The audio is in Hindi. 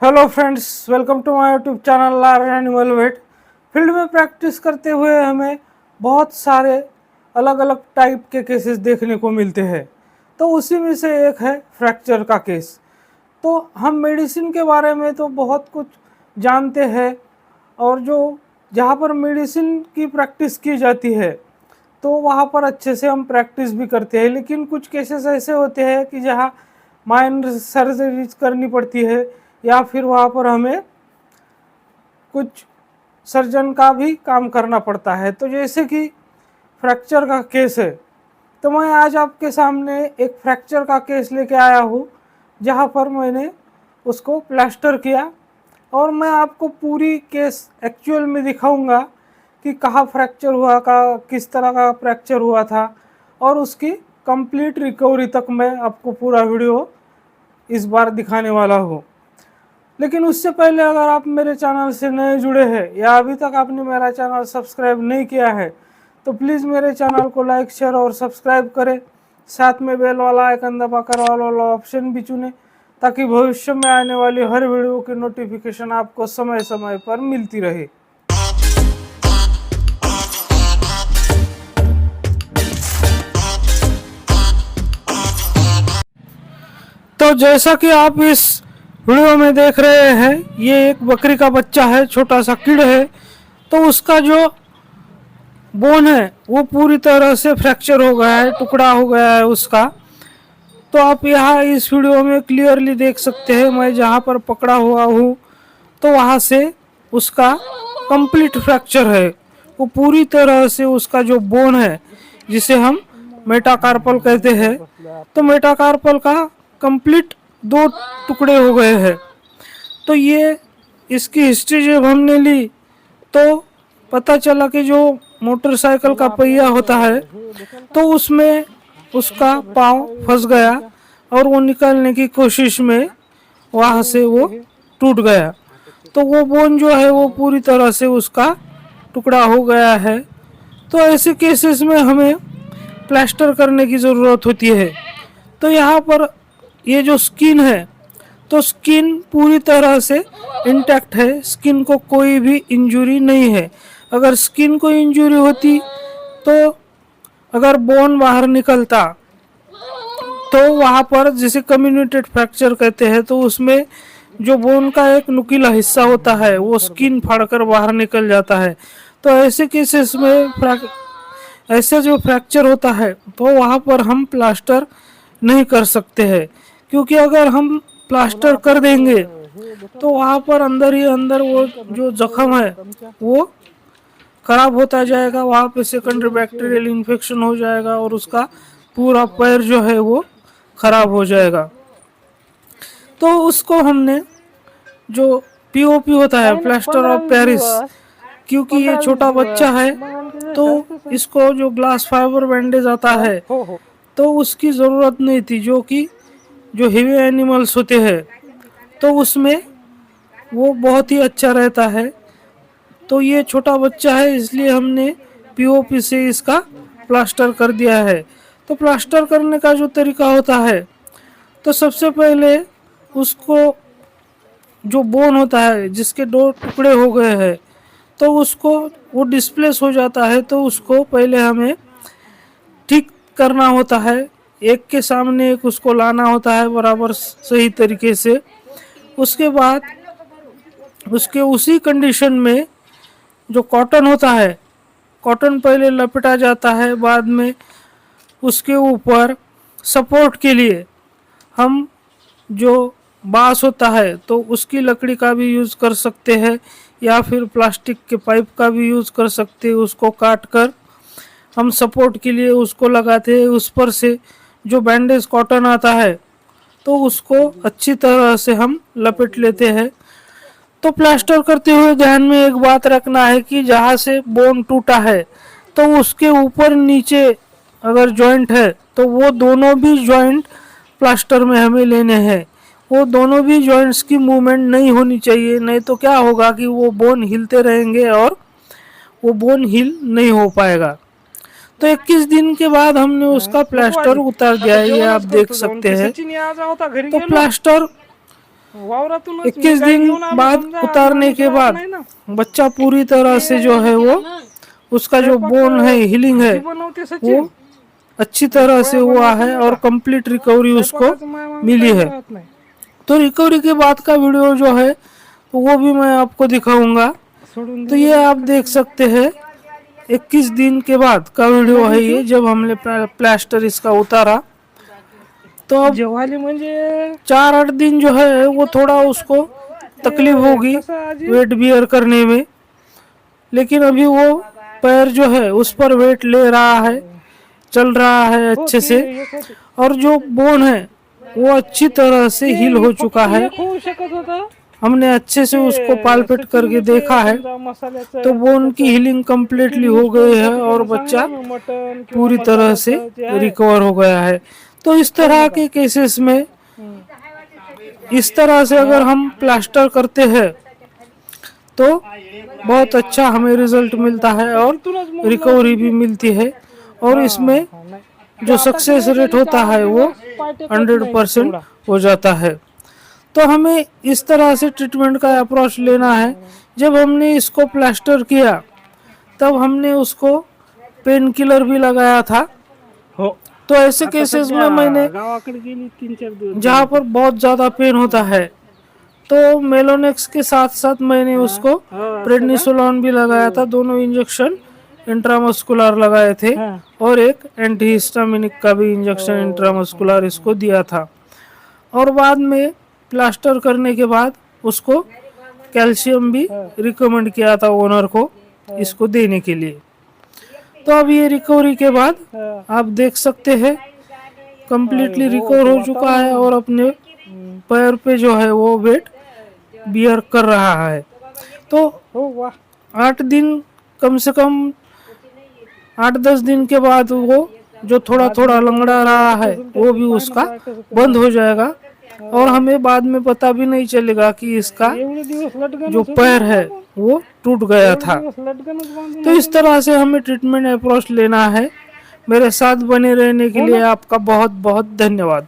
Hello friends, welcome to my YouTube channel learn animal vet. Field में प्रैक्टिस करते हुए हमें बहुत सारे अलग अलग टाइप के केसेस देखने को मिलते हैं। तो उसी में से एक है फ्रैक्चर का केस। तो हम मेडिसिन के बारे में तो बहुत कुछ जानते हैं, और जो जहाँ पर मेडिसिन की प्रैक्टिस की जाती है तो वहाँ पर अच्छे से हम प्रैक्टिस भी करते हैं। लेकिन कुछ केसेस ऐसे होते हैं कि जहाँ माइनर सर्जरीज करनी पड़ती है, या फिर वहाँ पर हमें कुछ सर्जन का भी काम करना पड़ता है। तो जैसे कि फ्रैक्चर का केस है, तो मैं आज आपके सामने एक फ्रैक्चर का केस लेके आया हूँ, जहाँ पर मैंने उसको प्लास्टर किया, और मैं आपको पूरी केस एक्चुअल में दिखाऊंगा कि कहाँ फ्रैक्चर हुआ, का किस तरह का फ्रैक्चर हुआ था, और उसकी कंप्लीट रिकवरी तक मैं आपको पूरा वीडियो इस बार दिखाने वाला हूँ। लेकिन उससे पहले अगर आप मेरे चैनल से नए जुड़े हैं या अभी तक आपने मेरा चैनल सब्सक्राइब नहीं किया है, तो प्लीज़ मेरे चैनल को लाइक, शेयर और सब्सक्राइब करें। साथ में बेल वाला आइकन दबाकर ऑल वाला ऑप्शन भी चुनें, ताकि भविष्य में आने वाली हर वीडियो की नोटिफिकेशन आपको समय समय पर मिलती रहे। तो जैसा कि आप इस वीडियो में देख रहे हैं, ये एक बकरी का बच्चा है, छोटा सा किड है। तो उसका जो बोन है वो पूरी तरह से फ्रैक्चर हो गया है, टुकड़ा हो गया है उसका। तो आप यहाँ इस वीडियो में क्लियरली देख सकते हैं, मैं जहाँ पर पकड़ा हुआ हूँ तो वहाँ से उसका कंप्लीट फ्रैक्चर है। वो पूरी तरह से उसका जो बोन है, जिसे हम मेटाकार्पल कहते हैं, तो मेटाकार्पल का कंप्लीट दो टुकड़े हो गए हैं। तो ये इसकी हिस्ट्री जब हमने ली तो पता चला कि जो मोटरसाइकिल का पहिया होता है तो उसमें उसका पाँव फंस गया, और वो निकालने की कोशिश में वहाँ से वो टूट गया। तो वो बोन जो है वो पूरी तरह से उसका टुकड़ा हो गया है। तो ऐसे केसेस में हमें प्लास्टर करने की ज़रूरत होती है। तो यहाँ पर ये जो स्किन है, तो स्किन पूरी तरह से इंटैक्ट है, स्किन को कोई भी इंजरी नहीं है। अगर स्किन को इंजरी होती तो अगर बोन बाहर निकलता तो वहाँ पर जिसे कम्युनिकेटेड फ्रैक्चर कहते हैं, तो उसमें जो बोन का एक नुकीला हिस्सा होता है वो स्किन फाड़कर बाहर निकल जाता है। तो ऐसे केसेस में ऐसे जो फ्रैक्चर होता है तो वहाँ पर हम प्लास्टर नहीं कर सकते हैं, क्योंकि अगर हम प्लास्टर कर देंगे तो वहाँ पर अंदर ही अंदर वो जो जख्म है वो खराब होता जाएगा, वहाँ पे सेकेंडरी बैक्टीरियल इन्फेक्शन हो जाएगा और उसका पूरा पैर जो है वो खराब हो जाएगा। तो उसको हमने जो पीओपी होता है, प्लास्टर ऑफ पेरिस, क्योंकि ये छोटा बच्चा है तो इसको जो ग्लास फाइबर बैंडेज आता है तो उसकी ज़रूरत नहीं थी, जो कि जो हेवी एनिमल्स होते हैं तो उसमें वो बहुत ही अच्छा रहता है। तो ये छोटा बच्चा है, इसलिए हमने पीओपी से इसका प्लास्टर कर दिया है। तो प्लास्टर करने का जो तरीका होता है, तो सबसे पहले उसको जो बोन होता है जिसके दो टुकड़े हो गए हैं, तो उसको वो डिस्प्लेस हो जाता है, तो उसको पहले हमें ठीक करना होता है। एक के सामने एक उसको लाना होता है बराबर सही तरीके से। उसके बाद उसके उसी कंडीशन में जो कॉटन होता है, कॉटन पहले लपेटा जाता है, बाद में उसके ऊपर सपोर्ट के लिए हम जो बांस होता है तो उसकी लकड़ी का भी यूज़ कर सकते हैं, या फिर प्लास्टिक के पाइप का भी यूज़ कर सकते हैं। उसको काट कर हम सपोर्ट के लिए उसको लगाते हैं। उस पर से जो बैंडेज कॉटन आता है तो उसको अच्छी तरह से हम लपेट लेते हैं। तो प्लास्टर करते हुए ध्यान में एक बात रखना है कि जहाँ से बोन टूटा है तो उसके ऊपर नीचे अगर जॉइंट है तो वो दोनों भी जॉइंट प्लास्टर में हमें लेने हैं। वो दोनों भी जॉइंट्स की मूवमेंट नहीं होनी चाहिए, नहीं तो क्या होगा कि वो बोन हिलते रहेंगे और वो बोन हिल नहीं हो पाएगा। तो 21 दिन के बाद हमने उसका प्लास्टर उतार दिया है, ये आप देख सकते हैं। तो प्लास्टर वावरातूनच 21 दिन बाद उतारने के बाद बच्चा पूरी तरह से जो है वो उसका जो बोन है हीलिंग है वो अच्छी तरह से हुआ है और कंप्लीट रिकवरी उसको मिली है। तो रिकवरी के बाद का वीडियो जो है तो वो भी मैं आपको दिखाऊंगा। तो ये आप देख सकते हैं 21 दिन के बाद का वीडियो है ये, जब हमने प्लास्टर इसका उतारा। तो अब 4-8 दिन जो है वो थोड़ा उसको तकलीफ होगी वेट बियर करने में, लेकिन अभी वो पैर जो है उस पर वेट ले रहा है, चल रहा है अच्छे से, और जो बोन है वो अच्छी तरह से हील हो चुका है। हमने अच्छे से उसको पालपेट करके देखा है तो बोन की हीलिंग कम्प्लीटली हो गई है और बच्चा पूरी तरह से रिकवर हो गया है। तो इस तरह के केसेस में इस तरह से अगर हम प्लास्टर करते हैं तो बहुत अच्छा हमें रिजल्ट मिलता है और रिकवरी भी मिलती है, और इसमें जो सक्सेस रेट होता है वो 100% हो जाता है। तो हमें इस तरह से ट्रीटमेंट का अप्रोच लेना है। जब हमने इसको प्लास्टर किया तब हमने उसको पेन किलर भी लगाया था। तो ऐसे केसेस में मैंने जहाँ पर बहुत ज़्यादा पेन होता है तो मेलोनेक्स के साथ साथ मैंने उसको प्रेडनिसोलोन भी लगाया था। दोनों इंजेक्शन इंट्रामस्कुलर लगाए थे और एक एंटीहिस्टामिनिक का भी इंजेक्शन इंट्रामस्कुलर इसको दिया था। और बाद में प्लास्टर करने के बाद उसको कैल्शियम भी रिकमेंड किया था ओनर को इसको देने के लिए। तो अब ये रिकवरी के बाद आप देख सकते हैं कम्प्लीटली रिकवर हो चुका है और अपने पैर पे जो है वो वेट बियर कर रहा है। तो 8 दिन कम से कम 8-10 दिन के बाद वो जो थोड़ा थोड़ा लंगड़ा रहा है वो भी उसका बंद हो जाएगा और हमें बाद में पता भी नहीं चलेगा कि इसका जो पैर है वो टूट गया था। तो इस तरह से हमें ट्रीटमेंट अप्रोच लेना है। मेरे साथ बने रहने के लिए आपका बहुत बहुत धन्यवाद।